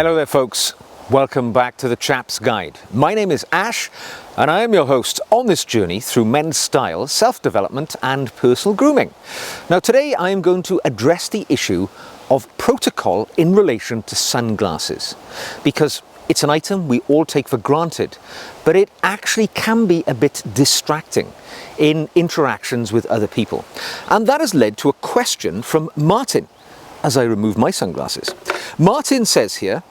Hello there folks, welcome back to the Chap's Guide. My name is Ash and I am your host on this journey through men's style, self-development and personal grooming. Now today I am going to address the issue of protocol in relation to sunglasses, because it's an item we all take for granted, but it actually can be a bit distracting in interactions with other people. And that has led to a question from Martin as I remove my sunglasses. Martin says here,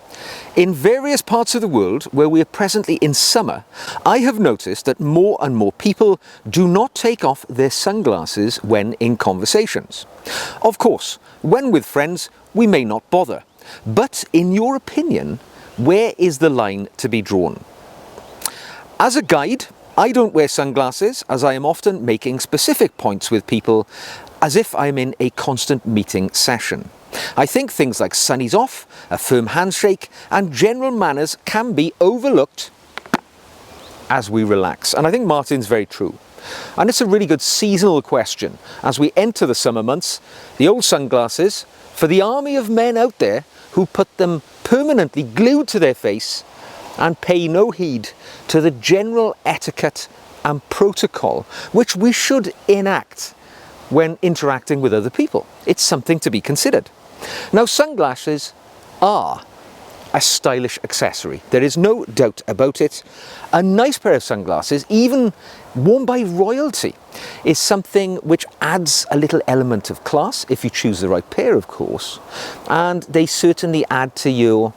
in various parts of the world where we are presently in summer, I have noticed that more and more people do not take off their sunglasses when in conversations. Of course, when with friends, we may not bother. But in your opinion, where is the line to be drawn? As a guide, I don't wear sunglasses as I am often making specific points with people as if I'm in a constant meeting session. I think things like sunnies off, a firm handshake and general manners can be overlooked as we relax. And I think Martin's very true. And it's a really good seasonal question. As we enter the summer months, the old sunglasses, for the army of men out there who put them permanently glued to their face and pay no heed to the general etiquette and protocol which we should enact when interacting with other people. It's something to be considered. Now, sunglasses are a stylish accessory. There is no doubt about it. A nice pair of sunglasses, even worn by royalty, is something which adds a little element of class, if you choose the right pair, of course. And they certainly add to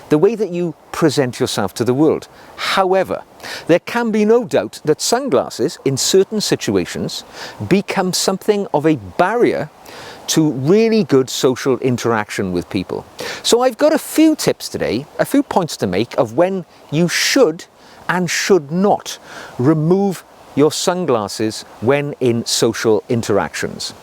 the way that you present yourself to the world. However, there can be no doubt that sunglasses, in certain situations, become something of a barrier to really good social interaction with people. So I've got a few tips today, a few points to make of when you should and should not remove your sunglasses when in social interactions.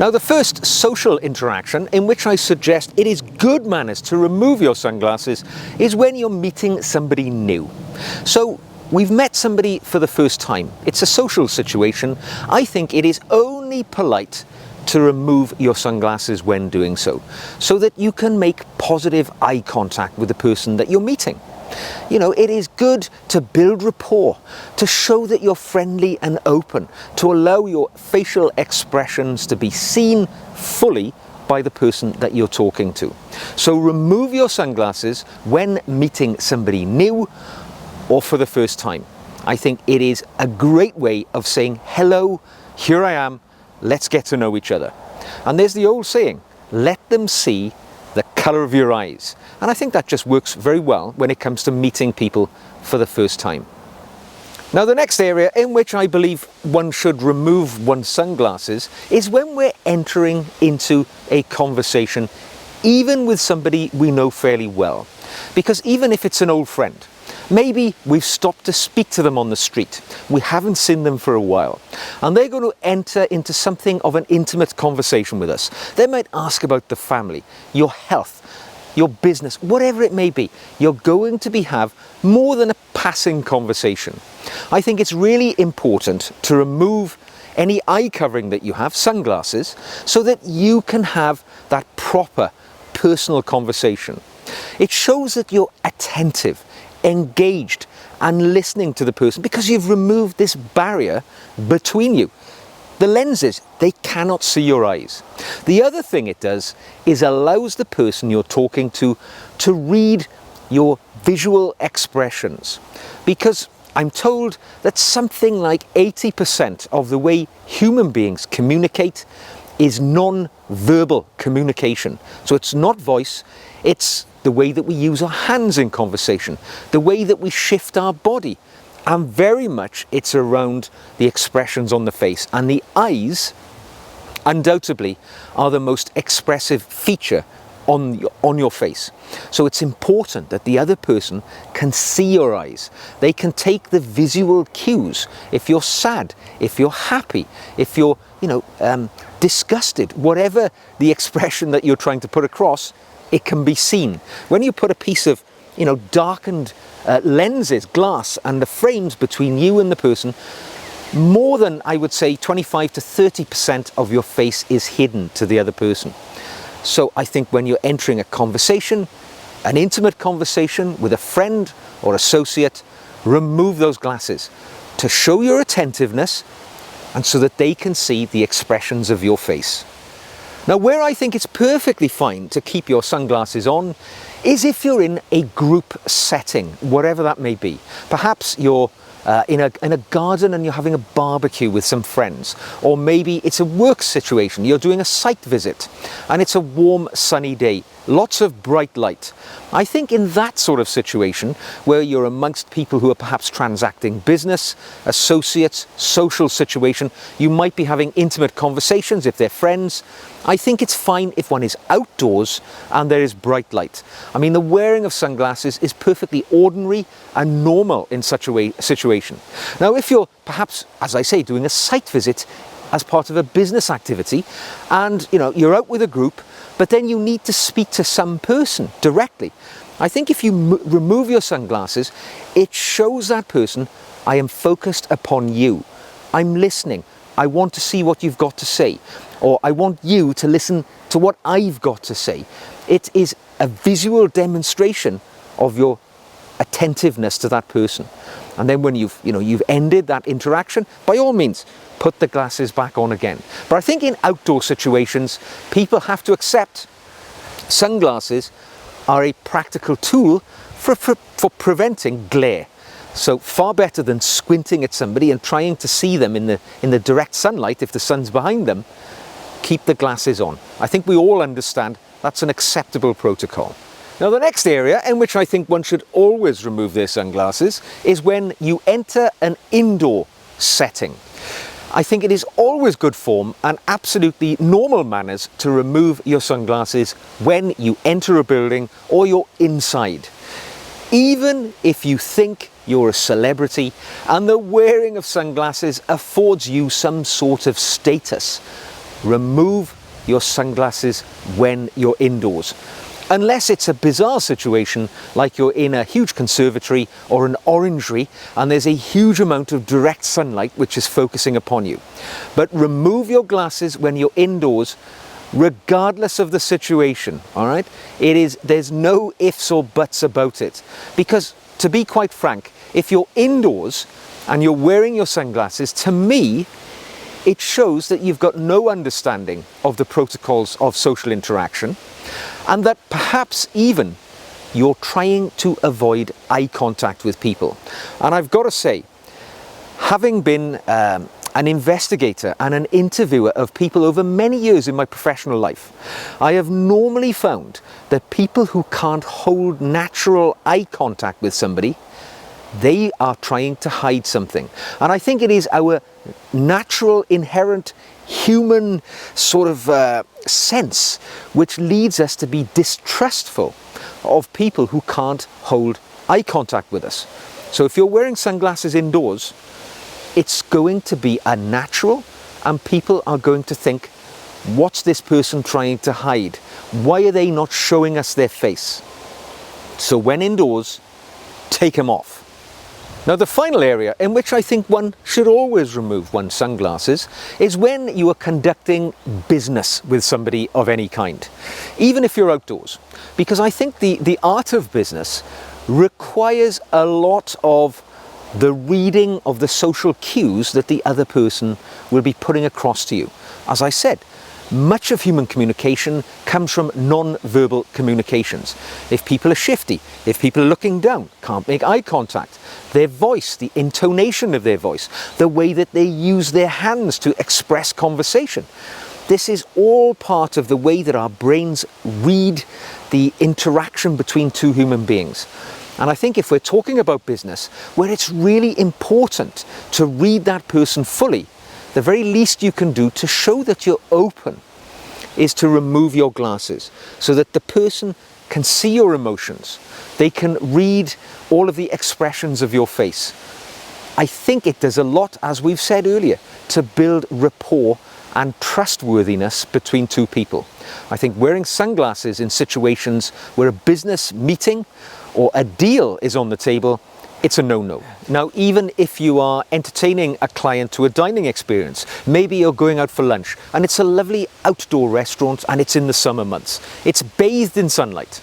Now, the first social interaction in which I suggest it is good manners to remove your sunglasses is when you're meeting somebody new. So we've met somebody for the first time. It's a social situation. I think it is only polite to remove your sunglasses when doing so that you can make positive eye contact with the person that you're meeting. You know, it is good to build rapport, to show that you're friendly and open, to allow your facial expressions to be seen fully by the person that you're talking to. So remove your sunglasses when meeting somebody new or for the first time. I think it is a great way of saying, hello, here I am, let's get to know each other. And there's the old saying, let them see the colour of your eyes. And I think that just works very well when it comes to meeting people for the first time. Now, the next area in which I believe one should remove one's sunglasses is when we're entering into a conversation, even with somebody we know fairly well. Because even if it's an old friend, maybe we've stopped to speak to them on the street, we haven't seen them for a while, and they're going to enter into something of an intimate conversation with us. They might ask about the family, your health, your business, whatever it may be. You're going to have more than a passing conversation. I think it's really important to remove any eye covering that you have, sunglasses, so that you can have that proper personal conversation. It shows that you're attentive, engaged and listening to the person because you've removed this barrier between you. The lenses, they cannot see your eyes. The other thing it does is allows the person you're talking to read your visual expressions, because I'm told that something like 80% of the way human beings communicate is non-verbal communication. So it's not voice, it's the way that we use our hands in conversation, the way that we shift our body, and very much it's around the expressions on the face. And the eyes, undoubtedly, are the most expressive feature on your face. So it's important that the other person can see your eyes. They can take the visual cues. If you're sad, if you're happy, if you're, disgusted, whatever the expression that you're trying to put across, it can be seen. When you put a piece of, darkened lenses, glass, and the frames between you and the person, more than, I would say, 25 to 30% of your face is hidden to the other person. So I think when you're entering a conversation, an intimate conversation with a friend or associate, remove those glasses to show your attentiveness and so that they can see the expressions of your face. Now, where I think it's perfectly fine to keep your sunglasses on is if you're in a group setting, whatever that may be. Perhaps you're in a garden and you're having a barbecue with some friends, or maybe it's a work situation, you're doing a site visit and it's a warm sunny day, lots of bright light. I think in that sort of situation where you're amongst people who are perhaps transacting business, associates, social situation, you might be having intimate conversations if they're friends. I think it's fine if one is outdoors and there is bright light. I mean, the wearing of sunglasses is perfectly ordinary and normal in such a situation. Now, if you're perhaps, as I say, doing a site visit as part of a business activity and you're out with a group, but then you need to speak to some person directly, I think if you remove your sunglasses, it shows that person, I am focused upon you. I'm listening. I want to see what you've got to say, or I want you to listen to what I've got to say. It is a visual demonstration of your attentiveness to that person. And then when you've ended that interaction, by all means, put the glasses back on again. But I think in outdoor situations, people have to accept sunglasses are a practical tool for preventing glare. So far better than squinting at somebody and trying to see them in the direct sunlight if the sun's behind them, keep the glasses on. I think we all understand that's an acceptable protocol. Now, the next area in which I think one should always remove their sunglasses is when you enter an indoor setting. I think it is always good form and absolutely normal manners to remove your sunglasses when you enter a building or you're inside. Even if you think you're a celebrity and the wearing of sunglasses affords you some sort of status, remove your sunglasses when you're indoors. Unless it's a bizarre situation like you're in a huge conservatory or an orangery and there's a huge amount of direct sunlight which is focusing upon you. But remove your glasses when you're indoors, regardless of the situation, all right? There's no ifs or buts about it. Because to be quite frank, if you're indoors and you're wearing your sunglasses, to me, it shows that you've got no understanding of the protocols of social interaction, and that perhaps even you're trying to avoid eye contact with people. And I've got to say, having been an investigator and an interviewer of people over many years in my professional life, I have normally found that people who can't hold natural eye contact with somebody, they are trying to hide something. And I think it is our natural, inherent human sort of sense which leads us to be distrustful of people who can't hold eye contact with us. So if you're wearing sunglasses indoors, it's going to be unnatural and people are going to think, what's this person trying to hide? Why are they not showing us their face? So when indoors, take them off. Now, the final area in which I think one should always remove one's sunglasses is when you are conducting business with somebody of any kind, even if you're outdoors. Because I think the art of business requires a lot of the reading of the social cues that the other person will be putting across to you. As I said, much of human communication comes from non-verbal communications. If people are shifty, if people are looking down, can't make eye contact, their voice, the intonation of their voice, the way that they use their hands to express conversation. This is all part of the way that our brains read the interaction between two human beings. And I think if we're talking about business, where it's really important to read that person fully, the very least you can do to show that you're open is to remove your glasses so that the person can see your emotions. They can read all of the expressions of your face. I think it does a lot, as we've said earlier, to build rapport and trustworthiness between two people. I think wearing sunglasses in situations where a business meeting or a deal is on the table, it's a no-no. Now, even if you are entertaining a client to a dining experience, maybe you're going out for lunch and it's a lovely outdoor restaurant and it's in the summer months. It's bathed in sunlight.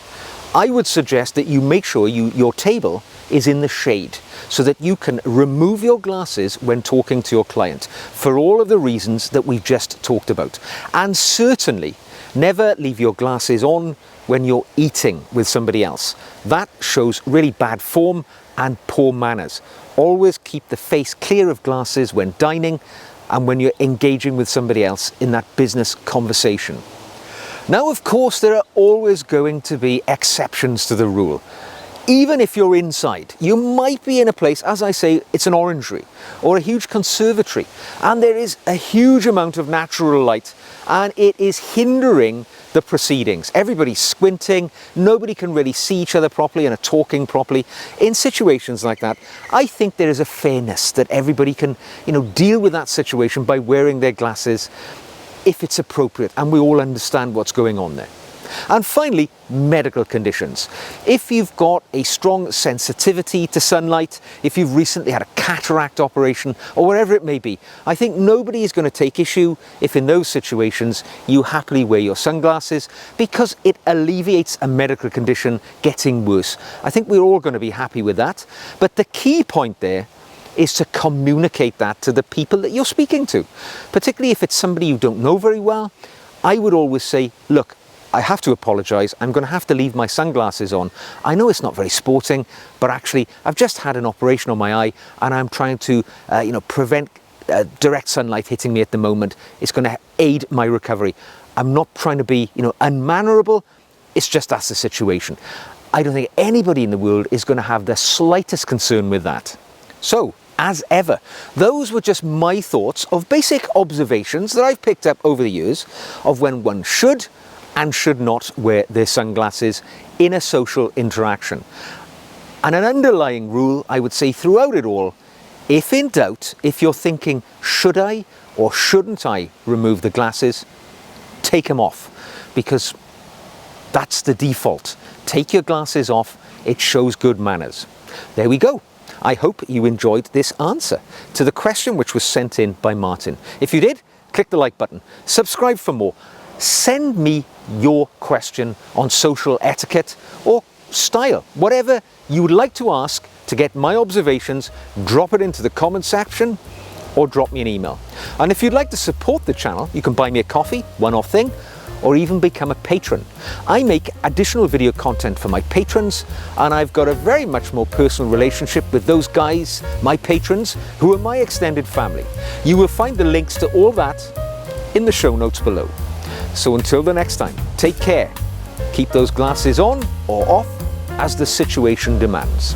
I would suggest that you make sure your table is in the shade so that you can remove your glasses when talking to your client for all of the reasons that we've just talked about. And certainly never leave your glasses on when you're eating with somebody else. That shows really bad form and poor manners. Always keep the face clear of glasses when dining and when you're engaging with somebody else in that business conversation. Now, of course, there are always going to be exceptions to the rule. Even if you're inside, you might be in a place, as I say, it's an orangery or a huge conservatory, and there is a huge amount of natural light and it is hindering the proceedings. Everybody's squinting, nobody can really see each other properly and are talking properly. In situations like that, I think there is a fairness that everybody can, deal with that situation by wearing their glasses if it's appropriate and we all understand what's going on there. And finally, medical conditions. If you've got a strong sensitivity to sunlight, if you've recently had a cataract operation or whatever it may be, I think nobody is going to take issue if in those situations you happily wear your sunglasses because it alleviates a medical condition getting worse. I think we're all going to be happy with that. But the key point there is to communicate that to the people that you're speaking to. Particularly if it's somebody you don't know very well, I would always say, look, I have to apologise, I'm going to have to leave my sunglasses on. I know it's not very sporting, but actually I've just had an operation on my eye and I'm trying to prevent direct sunlight hitting me at the moment. It's going to aid my recovery. I'm not trying to be unmannerable, it's just that's the situation. I don't think anybody in the world is going to have the slightest concern with that. So, as ever, those were just my thoughts of basic observations that I've picked up over the years of when one should and should not wear their sunglasses in a social interaction. And an underlying rule, I would say throughout it all, if in doubt, if you're thinking, should I or shouldn't I remove the glasses, take them off, because that's the default. Take your glasses off, it shows good manners. There we go. I hope you enjoyed this answer to the question which was sent in by Martin. If you did, click the like button, subscribe for more. Send me your question on social etiquette or style, whatever you would like to ask to get my observations, drop it into the comment section or drop me an email. And if you'd like to support the channel, you can buy me a coffee, one-off thing, or even become a patron. I make additional video content for my patrons and I've got a very much more personal relationship with those guys, my patrons, who are my extended family. You will find the links to all that in the show notes below. So until the next time, take care. Keep those glasses on or off as the situation demands.